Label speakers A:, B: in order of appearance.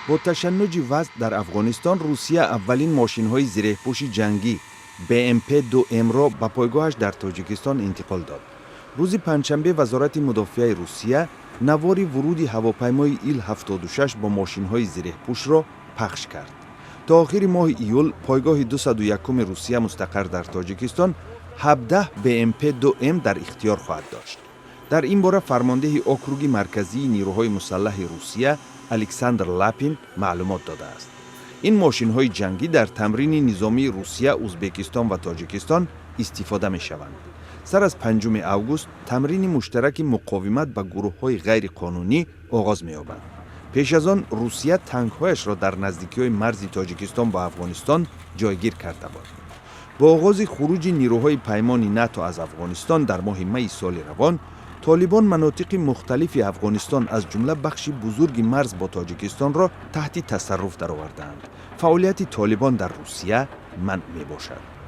A: با تشنج وضع در افغانستان، روسیه اولین ماشین‌های زیره‌پوش جنگی BMP-2M را به پایگاهش در تاجیکستان انتقال داد. روز پنجشنبه وزارت مدافع روسیه نوار ورود هواپیمای ایل-76 با ماشین‌های زیره‌پوش را پخش کرد. تا آخر ماه ایول پایگاه 201 روسیه مستقر در تاجیکستان 17 BMP-2M در اختیار خواهد داشت. در این باره فرمانده اکروگ مرکزی نیروهای مسلح روسیه الکساندر لاپین معلومات داده است. این ماشین‌های جنگی در تمرین نظامی روسیه، ازبکستان و تاجیکستان استفاده می‌شوند. سر از 5 اوگوست تمرین مشترک مقاومت به گروه‌های غیر قانونی آغاز می‌یابد. پیش از آن روسیه تانک‌هایش را در نزدیکی‌های مرزی تاجیکستان با افغانستان جایگیر کرده بود. با آغاز خروج نیروهای پیمان ناتو از افغانستان در ماه می سال روان، طالبان مناطق مختلف افغانستان از جمله بخش بزرگ مرز با تاجیکستان را تحت تصرف درآوردند. فعالیت طالبان در روسیه منع می‌باشد.